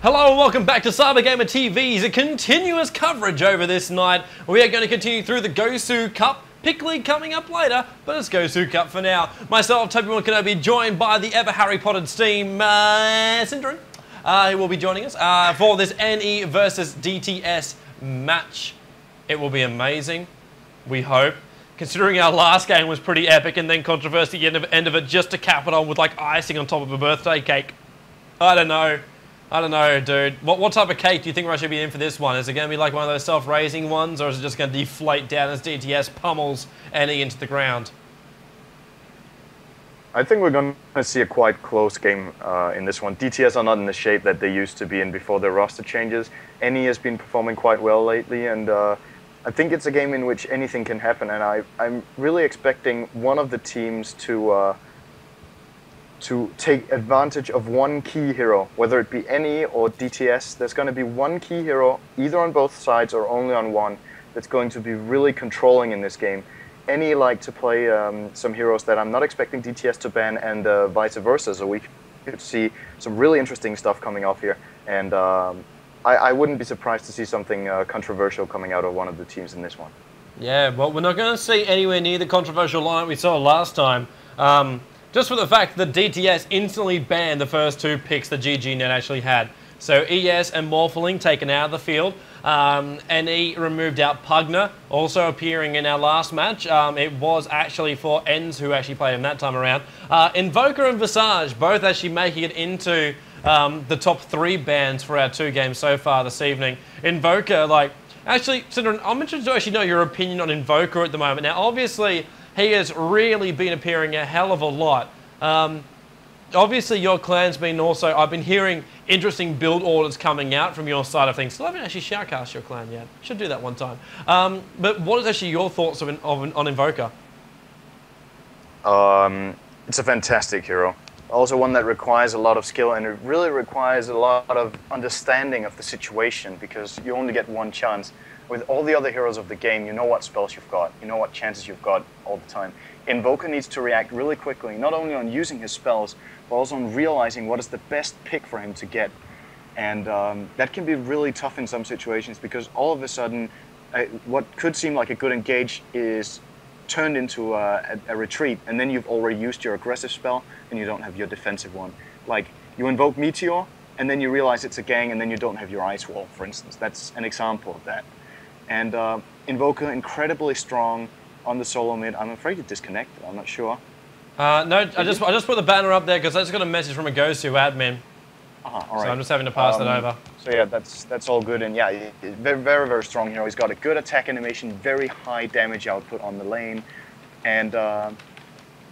Hello and welcome back to CyberGamer TV's continuous coverage over this night. We are going to continue through the GosuCup. Pick League coming up later, but it's GosuCup for now. Myself, Tobi, will going to be joined by the ever Harry Pottered Steam, Synd, who will be joining us for this NE versus DTS match. It will be amazing, we hope. Considering our last game was pretty epic and then controversy at the end of it just to cap it on with like icing on top of a birthday cake. I don't know, dude. What type of cake do you think we're actually be in for this one? Is it going to be like one of those self-raising ones, or is it just going to deflate down as DTS pummels NE into the ground? I think we're going to see a quite close game in this one. DTS are not in the shape that they used to be in before their roster changes. NE has been performing quite well lately, and I think it's a game in which anything can happen, and I'm really expecting one of the teams to take advantage of one key hero, whether it be NE or DTS. There's going to be one key hero, either on both sides or only on one, that's going to be really controlling in this game. NE like to play some heroes that I'm not expecting DTS to ban, and vice versa, so we could see some really interesting stuff coming off here, and I wouldn't be surprised to see something controversial coming out of one of the teams in this one. Yeah, well, we're not going to see anywhere near the controversial lineup we saw last time. Just for the fact that DTS instantly banned the first two picks that GGNet actually had. So ES and Morpheling taken out of the field. NE removed out Pugner, also appearing in our last match. It was actually for ENS who actually played him that time around. Invoker and Visage both actually making it into the top 3 bans for our 2 games so far this evening. Invoker, like, actually, Synd, I'm interested to actually know your opinion on Invoker at the moment. Now, obviously, he has really been appearing a hell of a lot. Obviously, your clan's been also... I've been hearing interesting build orders coming out from your side of things. Still haven't actually shoutcast your clan yet. Should do that one time. But what is actually your thoughts on Invoker? It's a fantastic hero. Also one that requires a lot of skill, and it really requires a lot of understanding of the situation, because you only get one chance. With all the other heroes of the game, you know what spells you've got, you know what chances you've got all the time. Invoker needs to react really quickly, not only on using his spells, but also on realizing what is the best pick for him to get. And that can be really tough in some situations, because all of a sudden, what could seem like a good engage is turned into a retreat, and then you've already used your aggressive spell, and you don't have your defensive one. Like, you invoke Meteor, and then you realize it's a gang, and then you don't have your Ice Wall, for instance. That's an example of that. And Invoker, incredibly strong on the solo mid. I'm afraid to disconnect it, I'm not sure. No, I just put the banner up there because I just got a message from a Gosu admin. All right. So I'm just having to pass that over. So yeah, that's all good, and yeah, very, very, very strong hero. He's got a good attack animation, very high damage output on the lane, and I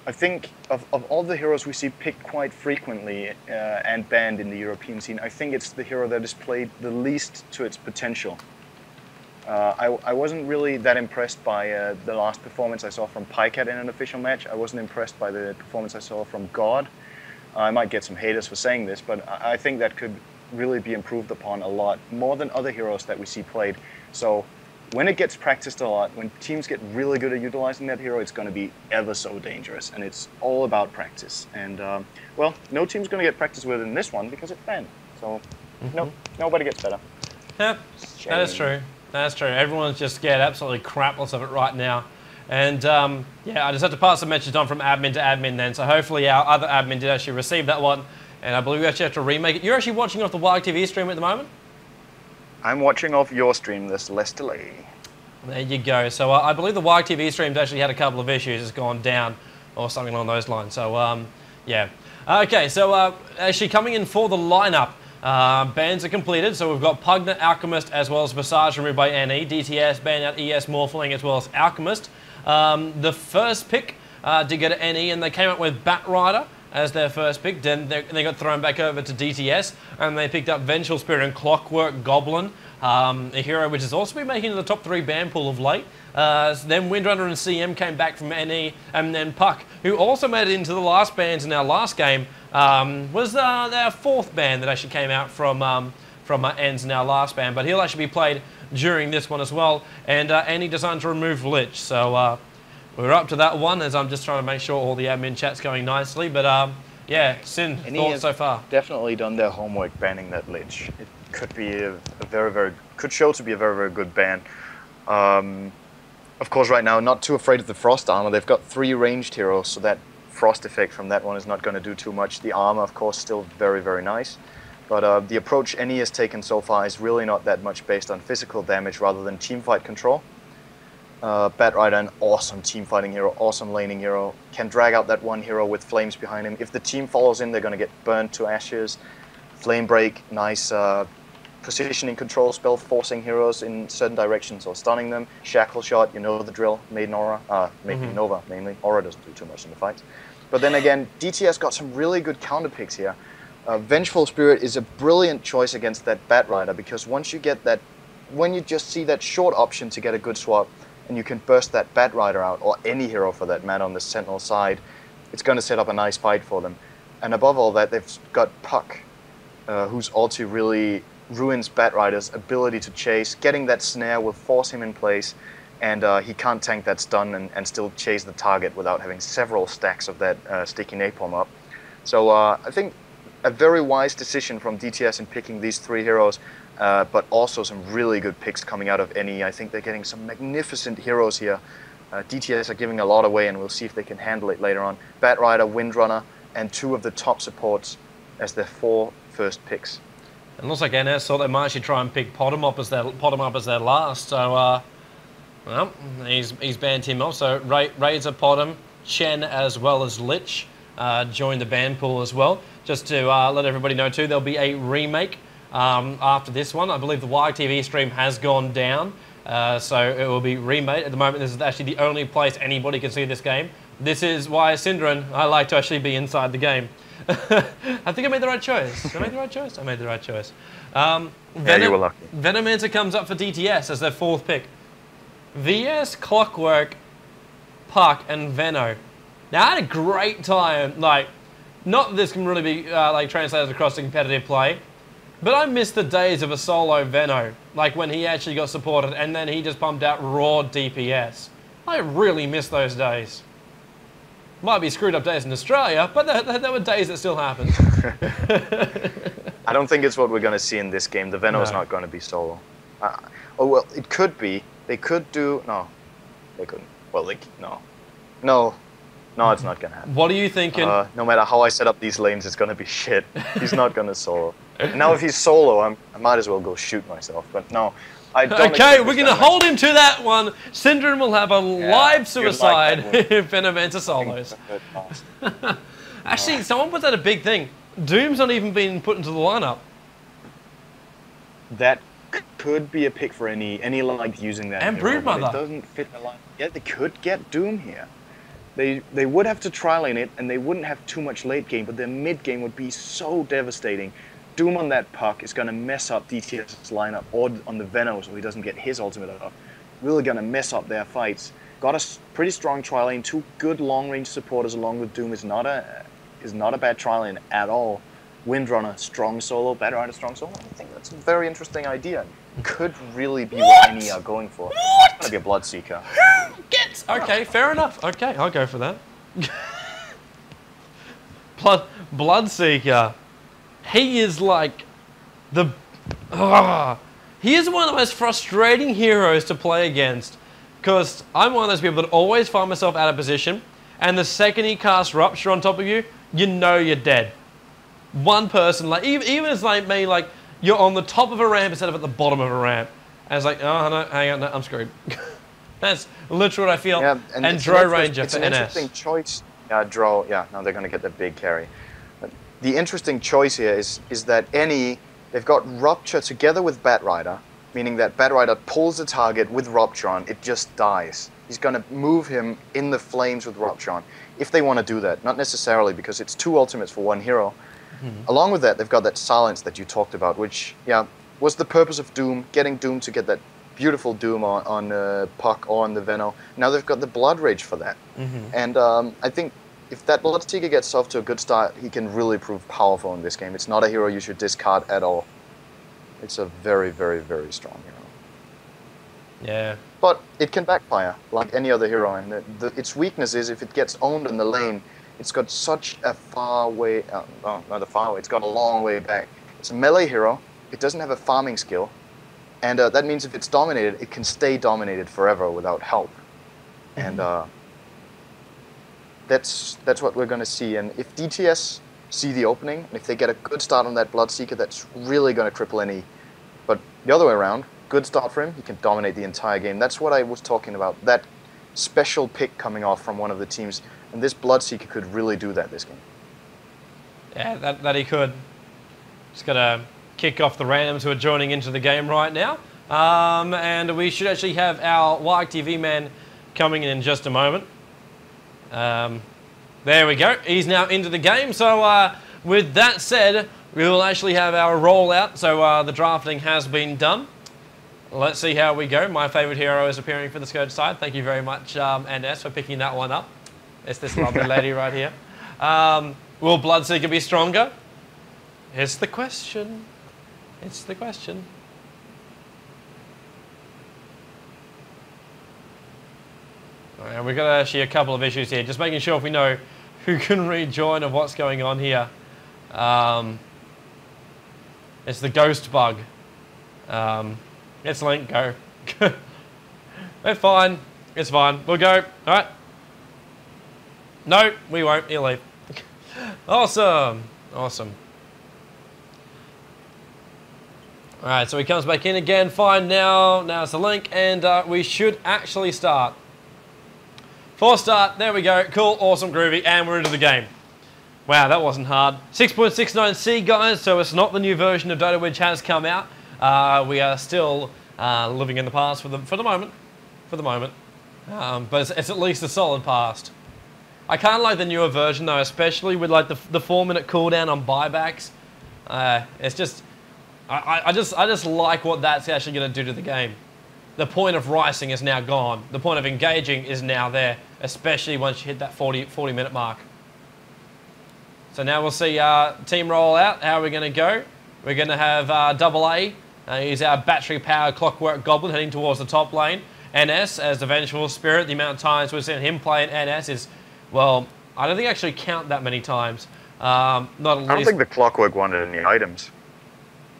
think of all the heroes we see picked quite frequently and banned in the European scene, I think it's the hero that is played the least to its potential. I wasn't really that impressed by the last performance I saw from Pycat in an official match. I wasn't impressed by the performance I saw from God. I might get some haters for saying this, but I think that could really be improved upon a lot, more than other heroes that we see played. So when it gets practiced a lot, when teams get really good at utilizing that hero, it's going to be ever so dangerous, and it's all about practice. And well, no team's going to get practice with it in this one because it's banned. So no, nobody gets better. Yeah, that is true. That's true. Everyone's just scared absolutely crapless of it right now. And yeah, I just have to pass the message on from admin to admin then. So hopefully our other admin did actually receive that one. And I believe we actually have to remake it. You're actually watching off the WAG TV stream at the moment? I'm watching off your stream, there's less delay. There you go. So I believe the WAG TV stream's actually had a couple of issues. It's gone down or something along those lines. So yeah. Okay, so actually coming in for the lineup. Bans are completed, so we've got Pugner, Alchemist, as well as Visage removed by NE. DTS banned out ES, Morpheling, as well as Alchemist. The first pick did go to NE, and they came up with Batrider as their first pick. Then they got thrown back over to DTS, and they picked up Vengeful Spirit and Clockwork Goblin, a hero which has also been making the top 3 ban pool of late. Then Windrunner and CM came back from NE, and then Puck, who also made it into the last bans in our last game, was their 4th ban that actually came out from ENS in our last ban, but he'll actually be played during this one as well, and NE designed to remove Lich, so we're up to that one, as I'm just trying to make sure all the admin chat's going nicely, but Yeah, Synd, thoughts so far? Definitely done their homework banning that Lich. It could be a could show to be a very, very good ban. Of course, right now, not too afraid of the frost armor. They've got 3 ranged heroes, so that frost effect from that one is not going to do too much. The armor, of course, still very, very nice. But the approach NE has taken so far is really not that much based on physical damage rather than teamfight control. Batrider, an awesome teamfighting hero, awesome laning hero, can drag out that one hero with flames behind him. If the team follows in, they're going to get burnt to ashes. Flame Break, nice positioning control spell, forcing heroes in certain directions or stunning them. Shackle Shot, you know the drill. Maiden Aura, Maiden Nova mainly. Aura doesn't do too much in the fights. But then again, DTS got some really good counter picks here. Vengeful Spirit is a brilliant choice against that Batrider because once you get that, when you just see that short option to get a good swap, and you can burst that Batrider out, or any hero for that matter on the Sentinel side, it's going to set up a nice fight for them. And above all that, they've got Puck, whose ulti really ruins Batrider's ability to chase. Getting that snare will force him in place, and he can't tank that stun and still chase the target without having several stacks of that sticky napalm up. So I think a very wise decision from DTS in picking these 3 heroes, but also some really good picks coming out of NE. I think they're getting some magnificent heroes here. DTS are giving a lot away, and we'll see if they can handle it later on. Batrider, Windrunner, and 2 of the top supports as their 4 first picks. And looks like NS thought they might actually try and pick Potamop as their last. So, well, he's banned him off. So Razor, Potom, Chen, as well as Lich joined the ban pool as well. Just to let everybody know too, there'll be a remake after this one. I believe the Wag TV stream has gone down, so it will be remade. At the moment, this is actually the only place anybody can see this game. This is why, Syndran, I like to actually be inside the game. I think I made the right choice. Did I make the right choice? I made the right choice. Yeah, you were lucky. Venomancer comes up for DTS as their 4th pick. VS, Clockwork, Puck, and Veno. Now, I had a great time, like, not that this can really be like translated across to competitive play, but I miss the days of a solo Veno, like when he actually got supported and then he just pumped out raw DPS. I really miss those days. Might be screwed up days in Australia, but there were days that still happened. I don't think it's what we're going to see in this game. The Veno's not going to be solo. Oh, well, it could be. They could do... No, they couldn't. Well, No, it's not going to happen. What are you thinking? No matter how I set up these lanes, it's going to be shit. He's not going to solo. And now if he's solo, I might as well go shoot myself. But no, I don't. Okay, we're going to hold him to that one. Syndran will have a live suicide if Venomancer solos. Actually, someone put out a big thing. Doom's not even been put into the lineup. That could be a pick for any like using that. And hero, Broodmother. It doesn't fit the line. Yeah, they could get Doom here. They would have to trial in it, and they wouldn't have too much late game, but their mid game would be so devastating. Doom on that Puck is going to mess up DTS's lineup, or on the Veno, so he doesn't get his ultimate off. Really going to mess up their fights. Got a pretty strong trial lane. 2 good long range supporters along with Doom is not a bad trial lane at all. Windrunner, strong solo, Batrider, strong solo. I think that's a very interesting idea. Could really be what any are going for. It's going to be a Bloodseeker. Okay, fair enough. Okay, I'll go for that. Bloodseeker. He is like the... he is one of the most frustrating heroes to play against. Because I'm one of those people that always find myself out of position. And the second he casts Rupture on top of you, you know you're dead. One person, like even as like me, like you're on the top of a ramp instead of at the bottom of a ramp. And it's like, oh no, hang on, no, I'm screwed. That's literally what I feel. Yeah, and Drow Ranger it's for an NS. Interesting choice. Yeah, Drow. Yeah, now they're going to get the big carry. But the interesting choice here is that they've got Rupture together with Batrider, meaning that Batrider pulls the target with Rupture on, it just dies. He's going to move him in the flames with Rupture on, if they want to do that. Not necessarily, because it's 2 ultimates for 1 hero. Along with that, they've got that silence that you talked about, which, yeah, was the purpose of Doom, getting Doom to get that beautiful Doom on Puck or on the Veno. Now they've got the Blood Rage for that. And I think if that Bloodseeker gets off to a good start, he can really prove powerful in this game. It's not a hero you should discard at all. It's a very, very, very strong hero. Yeah. But it can backfire, like any other hero. And its weakness is if it gets owned in the lane, It's got such a far way, no, not a far way, it's got a long way back. It's a melee hero, it doesn't have a farming skill, and that means if it's dominated, it can stay dominated forever without help. And that's what we're going to see. And if DTS see the opening, and if they get a good start on that Bloodseeker, that's really going to cripple any. But the other way around, good start for him, he can dominate the entire game. That's what I was talking about, that special pick coming off from one of the teams. And this Bloodseeker could really do that this game. Yeah, that he could. Just got to kick off the randoms who are joining into the game right now. And we should actually have our Wild TV man coming in just a moment. There we go. He's now into the game. So with that said, we will actually have our rollout. So the drafting has been done. Let's see how we go. My favourite hero is appearing for the Scourge side. Thank you very much, NS, for picking that one up. It's this lovely lady right here. Will Bloodseeker be stronger? It's the question. It's the question. Alright, we've got actually a couple of issues here. Just making sure if we know who can rejoin of what's going on here. It's the ghost bug. It's Link, go. It's fine. It's fine. We'll go. Alright. No, we won't. He'll leave. Awesome. Awesome. Alright, so he comes back in again. Fine now. Now it's the Link, and we should actually start. For start, there we go. Cool, awesome, groovy, and we're into the game. Wow, that wasn't hard. 6.69C, guys, so it's not the new version of Dota which has come out. We are still living in the past for the moment. For the moment. But it's at least a solid past. I kind of like the newer version, though, especially with like the 4-minute cooldown on buybacks. It's just... I just like what that's actually going to do to the game. The point of ricing is now gone. The point of engaging is now there, especially once you hit that 40-minute mark. So now we'll see team roll out. How are we going to go? We're going to have Double A. He's our battery-powered clockwork goblin heading towards the top lane. NS as the Vengeful Spirit. The amount of times we've seen him play in NS is, well, I don't think I actually count that many times. Not at least. I don't think the clockwork wanted any items.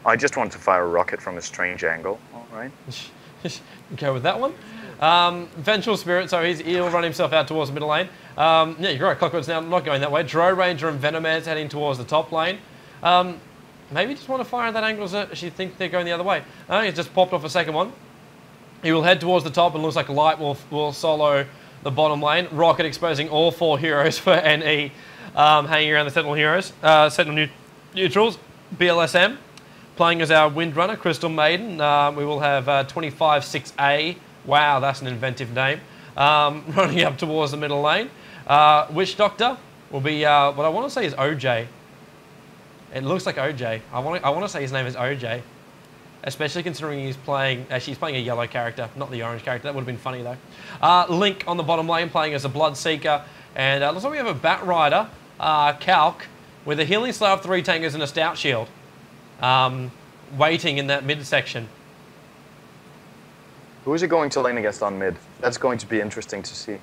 I just want to fire a rocket from a strange angle. All right. Go with that one. Vengeful Spirit, so he'll run himself out towards the middle lane. Yeah, you're right, Clockwork's now not going that way. Drow Ranger and Venomaz heading towards the top lane. Maybe just want to fire at that angle so she thinks they're going the other way. He's just popped off a second one. He will head towards the top and looks like Light will solo the bottom lane. Roccat exposing all 4 heroes for NE, hanging around the Sentinel heroes. Sentinel neutrals, BLSM. Playing as our Windrunner, Crystal Maiden. We will have 25-6A. Wow, that's an inventive name. Running up towards the middle lane. Witch Doctor will be what I want to say is OJ. It looks like OJ. I want to say his name is OJ. Especially considering he's playing... she's playing a yellow character, not the orange character. That would have been funny though. Link on the bottom lane playing as a Bloodseeker. And looks like we have a Bat Rider, Calc, with a Healing Slayer of 3 Tankers and a Stout Shield. Waiting in that mid section. Who is he going to lane against on mid? That's going to be interesting to see.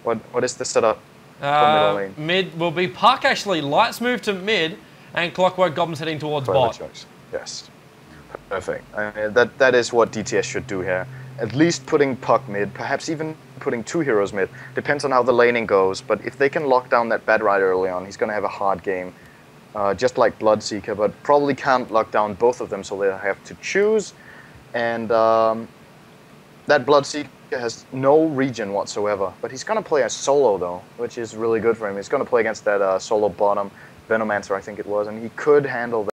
What is the setup for middle lane? Mid will be Puck actually. Light's move to mid, and Clockwork Goblins heading towards bot. Choice. Yes. Perfect. That is what DTS should do here. At least putting Puck mid, perhaps even putting 2 heroes mid. Depends on how the laning goes, but if they can lock down that Bat Rider early on, he's going to have a hard game. Just like Bloodseeker, but probably can't lock down both of them, so they'll have to choose. And that Bloodseeker has no regen whatsoever, but he's going to play a solo, though, which is really good for him. He's going to play against that solo bottom Venomancer, I think it was, and he could handle that.